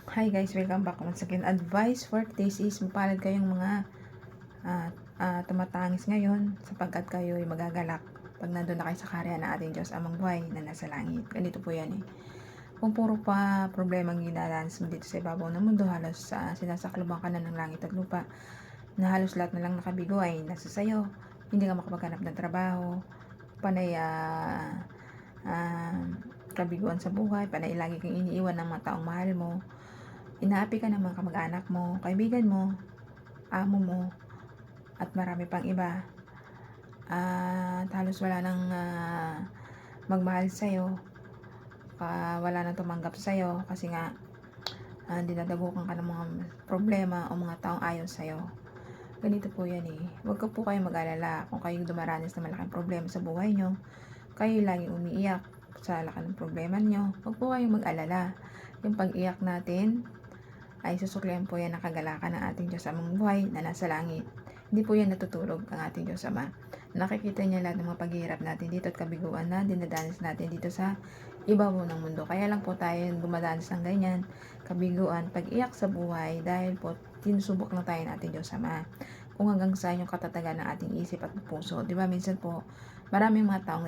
Hi guys, welcome back once again. Advice for this is mapalad kayong mga tumatangis ngayon sapagkat kayo ay magagalak pag nandun na kayo sa kaharian ng ating Diyos Amang Buhay na nasa langit. Ganito po yan eh. Kung puro pa problema ang ginadanas mo dito sa ibabaw ng mundo, halos sinasakluban ka na ng langit at lupa, na halos lahat na lang nakabigo ay nasa sayo. Hindi ka makapaghanap ng trabaho, panay kabiguan sa buhay, panay lagi kang iniiwan ng mga taong mahal mo, inaapi ka ng mga kamag-anak mo, kaibigan mo, amo mo, at marami pang iba. At halos wala nang magmahal sa'yo, wala nang tumanggap sa'yo kasi nga dinadagukan ka ng mga problema o mga taong ayaw sa'yo. Ganito po yan eh. Huwag po kayo mag-alala kung kayong dumaranas na malaking problema sa buhay nyo, kayo laging umiiyak sa laki ng problema nyo. Huwag po kayong mag-alala. Yung pag-iyak natin ay susuklian po yan ng kagalakan ng ating Diyos Amang Buhay na nasa langit. Hindi po yan natutulog ang ating Diyos Ama. Nakikita niya lahat ng mga paghihirap natin dito at kabiguan na dinadanas natin dito sa ibabaw ng mundo. Kaya lang po tayo dumadanas ng ganyan, kabiguan, pag-iyak sa buhay dahil po tinusubok lang tayo ng ating Diyos Ama. Kung hanggang saan yung katatagan ng ating isip at puso. Diba minsan po, maraming mga taong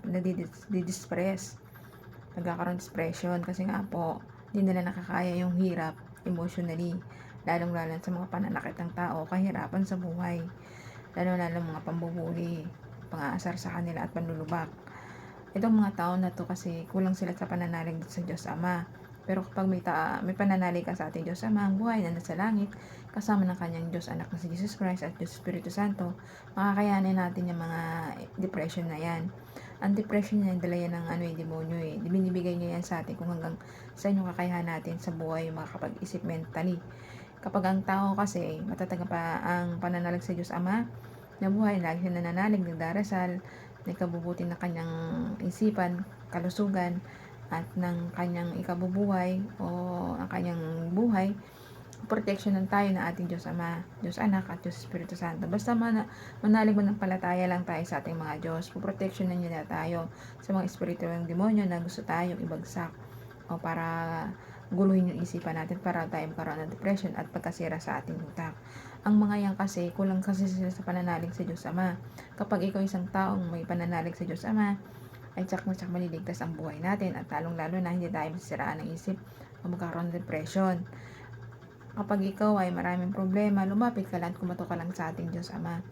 nadidistress, nagkakaroon depression kasi nga po, hindi nila nakakaya yung hirap emotionally, lalong-lalo sa mga pananakit ng tao, kahirapan sa buhay, lalo-lalo mga pambubuli, pang-aasar sa kanila at panlulubak. Itong mga tao na to kasi kulang sila sa pananalig sa Diyos Ama. Pero kapag may pananalig ka sa ating Diyos Ama, ang buhay na nasa langit, kasama ng kanyang Diyos Anak na si Jesus Christ at Diyos Espiritu Santo, makakayanin natin yung mga depression na yan. Ang depression niya, dala yan ng demonyo eh. Binibigay niya yan sa atin kung hanggang sa inyong kakayahan natin sa buhay, makakapag-isip mentally. Kapag ang tao kasi, matatag pa ang pananalig sa Diyos Ama, na buhay, lagi siya nananalig, nagdarasal, ikabubuti ng kanyang isipan, kalusugan, at ng kanyang ikabubuhay o ang kanyang buhay, proteksyonan tayo ng ating Diyos Ama, Diyos Anak at Diyos Espiritu Santo. Basta manalig manampalataya lang tayo sa ating mga Diyos, puproteksyonan niya na tayo sa mga espiritu ng demonyo na gusto tayong ibagsak o para guluhin yung isipan natin para tayo magkaroon ng depression at pagkasira sa ating utak. Ang mga yan kasi, kulang kasi sila sa pananalig sa Diyos Ama. Kapag ikaw isang taong may pananalig sa Diyos Ama, ay tsak na tsak maliligtas ang buhay natin at lalong-lalo na hindi tayo masisiraan ng isip o magkaroon ng depression. Kapag ikaw ay maraming problema, lumapit ka lang at kumato ka lang sa ating Diyos Ama.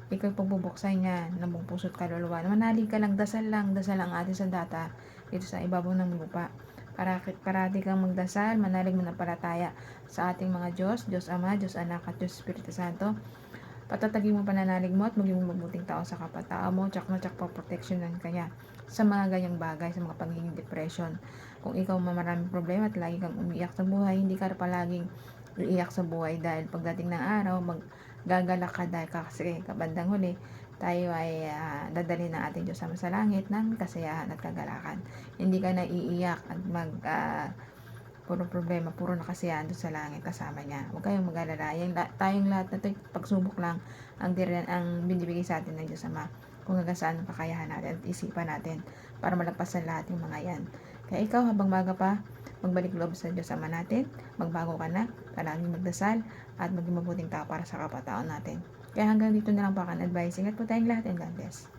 Ikaw pagbubuksan niya ng buong puso't kaluluwa. Manalig ka lang, dasal ang ating sandata dito sa ibabaw ng lupa. Parati kang magdasal, manalig manampalataya sa ating mga Diyos, Diyos Ama, Diyos Anak at Diyos Espiritu Santo. Patatagin mo pananalig mo at maging mabuting tao sa kapatao mo, tsak na tsak pa proteksyonan kanya sa mga ganyang bagay, sa mga pagiging depression. Kung ikaw maraming problema at lagi kang umiiyak sa buhay, hindi ka palaging iiyak sa buhay dahil pagdating ng araw, maggagalak ka dahil kasi kabandang huli, tayo ay dadalhin ng ating Diyos sa langit ng kasayahan at kagalakan. Hindi ka naiiyak at puro problema, puro nakasiyahan doon sa langit kasama niya. Huwag kayong mag-alala. Tayong lahat na ito, pagsubok lang ang binibigay sa atin ng Diyos Ama. Kung hanggang saan ang kakayahan natin at isipan natin para malagpasan lahat yung mga yan. Kaya ikaw, habang maga pa, magbalik loob sa Diyos Ama natin, magbago ka na, palaging magdasal, at maging mabuting tao para sa kapatao natin. Kaya hanggang dito na lang po ang advice. Ingat po tayong lahat and God bless.